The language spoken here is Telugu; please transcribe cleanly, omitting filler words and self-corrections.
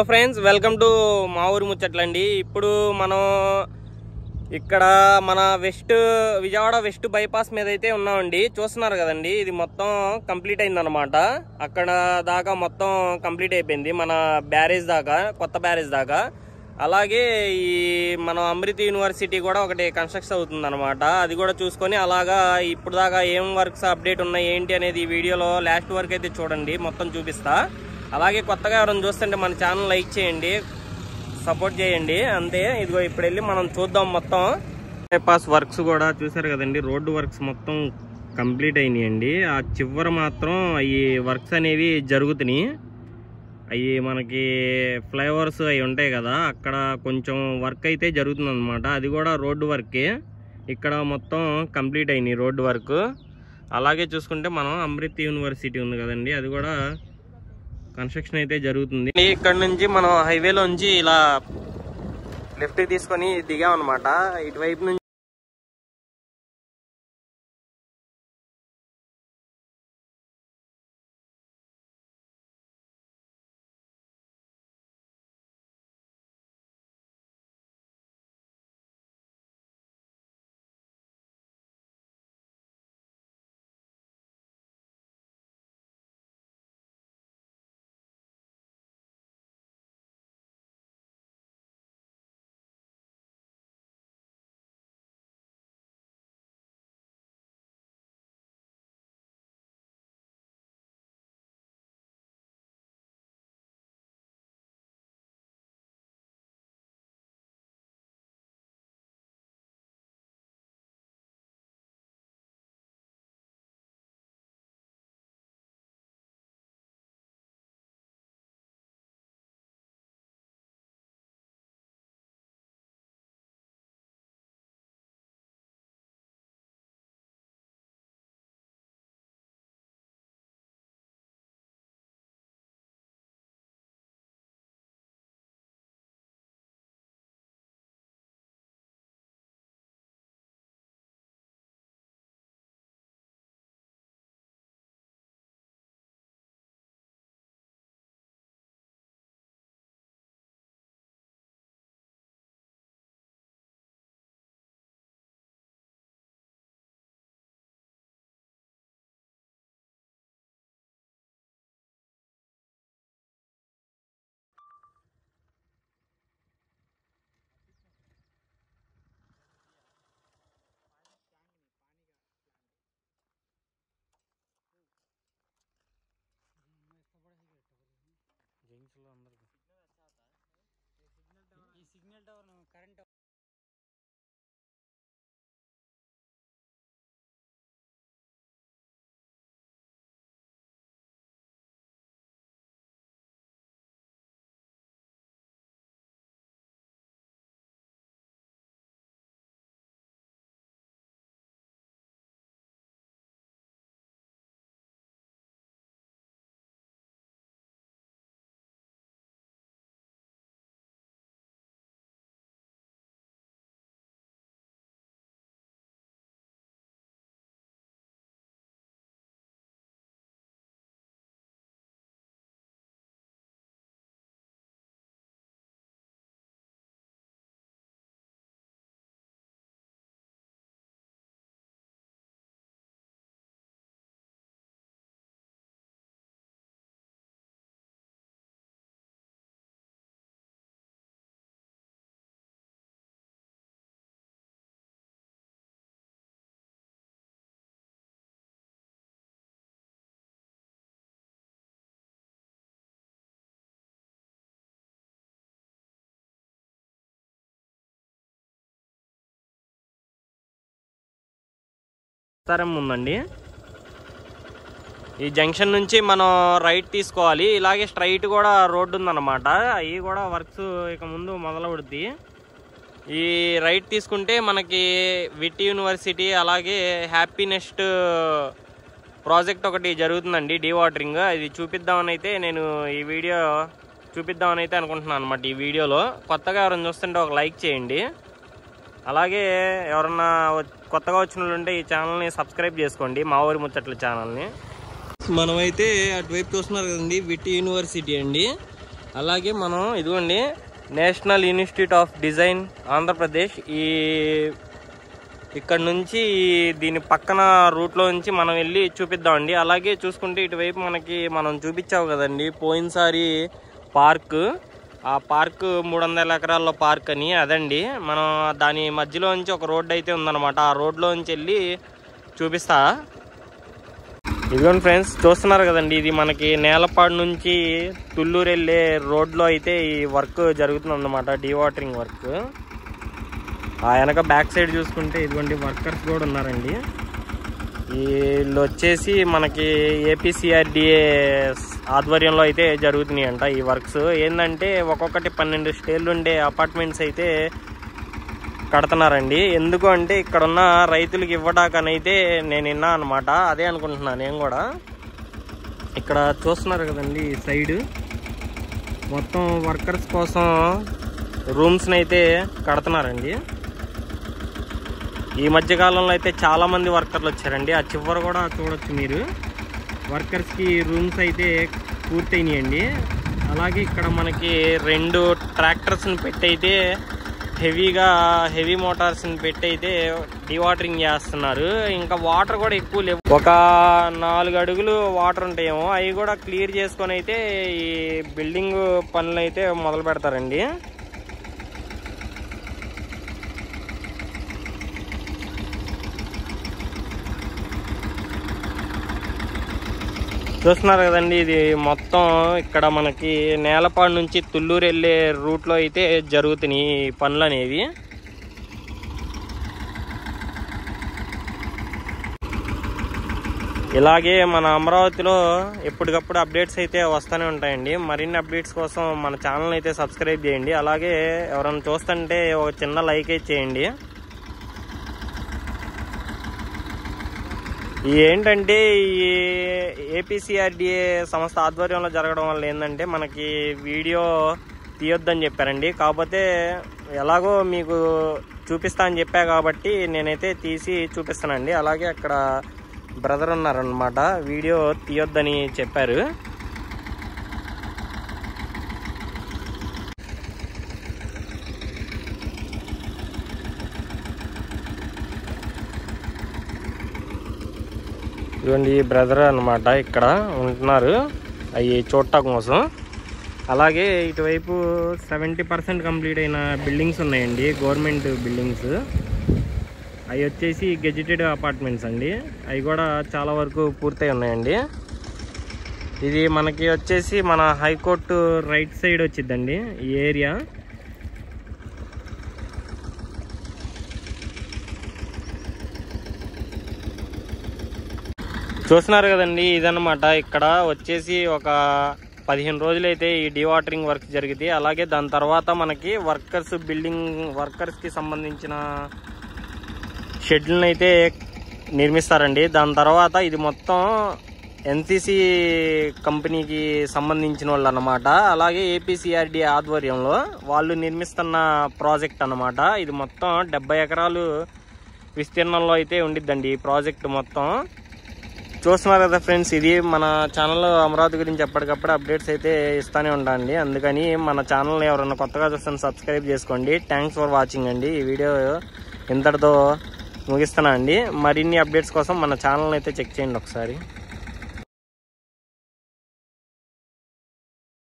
ఫ్రెండ్స్, వెల్కమ్ టు మా ఊరి ముచ్చట్లండి. ఇప్పుడు మనం ఇక్కడ మన విజయవాడ వెస్ట్ బైపాస్ మీద అయితే ఉన్నామండి. చూస్తున్నారు కదండి, ఇది మొత్తం కంప్లీట్ అయిందన్నమాట. అక్కడ దాకా మొత్తం కంప్లీట్ అయిపోయింది, మన బ్యారేజ్ దాకా, కొత్త బ్యారేజ్ దాకా. అలాగే ఈ మన అమృత యూనివర్సిటీ కూడా ఒకటి కన్స్ట్రక్షన్ అవుతుంది అనమాట. అది కూడా చూసుకొని అలాగా ఇప్పుడు దాకా ఏం వర్క్స్ అప్డేట్ ఉన్నాయి ఏంటి అనేది ఈ వీడియోలో లాస్ట్ వరకు అయితే చూడండి, మొత్తం చూపిస్తా. అలాగే కొత్తగా ఎవరైనా చూస్తుంటే మన ఛానల్ లైక్ చేయండి, సపోర్ట్ చేయండి అంతే. ఇదిగో ఇప్పుడు వెళ్ళి మనం చూద్దాం. మొత్తం బైపాస్ వర్క్స్ కూడా చూసారు కదండి, రోడ్డు వర్క్స్ మొత్తం కంప్లీట్ అయినాయండి. ఆ చివర మాత్రం ఈ వర్క్స్ అనేవి జరుగుతున్నాయి. అవి మనకి ఫ్లైఓవర్స్ అవి ఉంటాయి కదా, అక్కడ కొంచెం వర్క్ అయితే జరుగుతుంది అనమాట. అది కూడా రోడ్డు వర్కే. ఇక్కడ మొత్తం కంప్లీట్ అయినాయి రోడ్డు వర్క్. అలాగే చూసుకుంటే మనం అమృత యూనివర్సిటీ ఉంది కదండి, అది కూడా కన్స్ట్రక్షన్ అయితే జరుగుతుంది. ఇక్కడ నుంచి మనం హైవేలోంచి ఇలా లెఫ్ట్ తీసుకొని దిగామన్నమాట. ఇటువైపు నుంచి ఈ సిగ్నల్ టవర్ కరెంట్ ఉందండి. ఈ జంక్షన్ నుంచి మనం రైట్ తీసుకోవాలి. ఇలాగే స్ట్రైట్ కూడా రోడ్డు ఉందన్నమాట. అవి కూడా వర్క్స్ ఇక ముందు మొదలవుద్ది. ఈ రైట్ తీసుకుంటే మనకి విట్ యూనివర్సిటీ అలాగే హ్యాపీనెస్ట్ ప్రాజెక్ట్ ఒకటి జరుగుతుందండి, డీ వాటరింగ్. అది చూపిద్దామని అయితే నేను ఈ వీడియో చూపిద్దామని అయితే అనుకుంటున్నాను అనమాట. ఈ వీడియోలో కొత్తగా ఎవరైనా చూస్తుంటే ఒక లైక్ చేయండి. అలాగే ఎవరన్నా కొత్తగా వచ్చిన వాళ్ళు ఉంటే ఈ ఛానల్ని సబ్స్క్రైబ్ చేసుకోండి, మా ఊరి ముచ్చట్ల ఛానల్ని. మనమైతే అటువైపు చూస్తున్నారు కదండి, విట్ యూనివర్సిటీ అండి. అలాగే మనం ఇదిగోండి national institute of design Andhra Pradesh ఇక్కడ నుంచి దీని పక్కన రూట్లో నుంచి మనం వెళ్ళి చూపిద్దామండి. అలాగే చూసుకుంటే ఇటువైపు మనం చూపించావు కదండి పోయినసారి పార్క్, ఆ పార్క్ 300 ఎకరాల్లో పార్క్ అని, అదండి మనం దాని మధ్యలో నుంచి ఒక రోడ్డు అయితే ఉందన్నమాట. ఆ రోడ్లో నుంచి వెళ్ళి చూపిస్తా. ఇదిగోండి ఫ్రెండ్స్, చూస్తున్నారు కదండి, ఇది మనకి నేలపాడు నుంచి తుళ్ళూరు వెళ్ళే రోడ్లో అయితే ఈ వర్క్ జరుగుతుంది అన్నమాట, డీవాటరింగ్ వర్క్. ఆ వెనక బ్యాక్ సైడ్ చూసుకుంటే ఇదిగోండి వర్కర్స్ కూడా ఉన్నారండి. వీళ్ళు వచ్చేసి మనకి ఏపీసీఆర్డీఏ ఆధ్వర్యంలో అయితే జరుగుతున్నాయి అంట ఈ వర్క్స్. ఏంటంటే ఒక్కొక్కటి 12 స్టేర్లు ఉండే అపార్ట్మెంట్స్ అయితే కడుతున్నారండి. ఎందుకు అంటే ఇక్కడ ఉన్న రైతులకు ఇవ్వడాకనైతే నేను విన్నా అనమాట. అదే అనుకుంటున్నాను నేను కూడా. ఇక్కడ చూస్తున్నారు కదండి ఈ సైడ్ మొత్తం వర్కర్స్ కోసం రూమ్స్ని అయితే కడుతున్నారండి. ఈ మధ్యకాలంలో అయితే చాలామంది వర్కర్లు వచ్చారండి. ఆ చివర కూడా చూడొచ్చు మీరు, వర్కర్స్కి రూమ్స్ అయితే పూర్తయినాయండి. అలాగే ఇక్కడ మనకి 2 ట్రాక్టర్స్ని పెట్టి అయితే హెవీ మోటార్స్ని పెట్టి అయితే డీవాటరింగ్ చేస్తున్నారు. ఇంకా వాటర్ కూడా ఎక్కువ లేవు, ఒక 4 అడుగులు వాటర్ ఉంటాయేమో. అవి కూడా క్లియర్ చేసుకొని అయితే ఈ బిల్డింగ్ పనులు అయితే మొదలు పెడతారండి. చూస్తున్నారు కదండి, ఇది మొత్తం ఇక్కడ మనకి నేలపాడు నుంచి తుళ్ళూరు వెళ్ళే రూట్లో అయితే జరుగుతున్నాయి పనులు అనేవి. ఇలాగే మన అమరావతిలో ఎప్పటికప్పుడు అప్డేట్స్ అయితే వస్తూనే ఉంటాయండి. మరిన్ని అప్డేట్స్ కోసం మన ఛానల్ అయితే సబ్స్క్రైబ్ చేయండి. అలాగే ఎవరైనా చూస్తుంటే ఒక చిన్న లైక్ అయితే చేయండి. ఏంటంటే ఈ ఏపీసీఆర్డీఏ సంస్థ ఆధ్వర్యంలో జరగడం వల్ల ఏంటంటే మనకి వీడియో తీయొద్దని చెప్పారండి. కాకపోతే ఎలాగో మీకు చూపిస్తా అని చెప్పా కాబట్టి నేనైతే తీసి చూపిస్తానండి. అలాగే అక్కడ బ్రదర్ ఉన్నారనమాట, వీడియో తీయొద్దని చెప్పారు. ఇదిగోండి బ్రదర్ అన్నమాట ఇక్కడ ఉంటున్నారు అవి చూడటం కోసం. అలాగే ఇటువైపు 70% కంప్లీట్ అయిన బిల్డింగ్స్ ఉన్నాయండి, గవర్నమెంట్ బిల్డింగ్స్. అవి వచ్చేసి గెజిటెడ్ అపార్ట్మెంట్స్ అండి. అవి కూడా చాలా వరకు పూర్తయి ఉన్నాయండి. ఇది మనకి వచ్చేసి మన హైకోర్టు రైట్ సైడ్ వచ్చిందండి ఈ ఏరియా. చూస్తున్నారు కదండి, ఇదన్నమాట. ఇక్కడ వచ్చేసి ఒక 15 రోజులైతే ఈ డీవాటరింగ్ వర్క్ జరిగింది. అలాగే దాని తర్వాత మనకి వర్కర్స్కి సంబంధించిన షెడ్యూల్ని అయితే నిర్మిస్తారండి. దాని తర్వాత ఇది మొత్తం ఎన్సీసీ కంపెనీకి సంబంధించిన వాళ్ళు అన్నమాట. అలాగే ఏపీసీఆర్డీ ఆధ్వర్యంలో వాళ్ళు నిర్మిస్తున్న ప్రాజెక్ట్ అన్నమాట. ఇది మొత్తం 70 ఎకరాలు విస్తీర్ణంలో అయితే ఉండిద్దండి ఈ ప్రాజెక్ట్ మొత్తం. చూస్తున్నారు కదా ఫ్రెండ్స్, ఇది మన ఛానల్లో అమరావతి గురించి ఎప్పటికప్పుడు అప్డేట్స్ అయితే ఇస్తూనే ఉంటాండి. అందుకని మన ఛానల్ని ఎవరైనా కొత్తగా చూస్తే సబ్స్క్రైబ్ చేసుకోండి. థ్యాంక్స్ ఫర్ వాచింగ్ అండి. ఈ వీడియో ఇంతటితో ముగిస్తున్నా అండి. మరిన్ని అప్డేట్స్ కోసం మన ఛానల్ని అయితే చెక్ చేయండి ఒకసారి.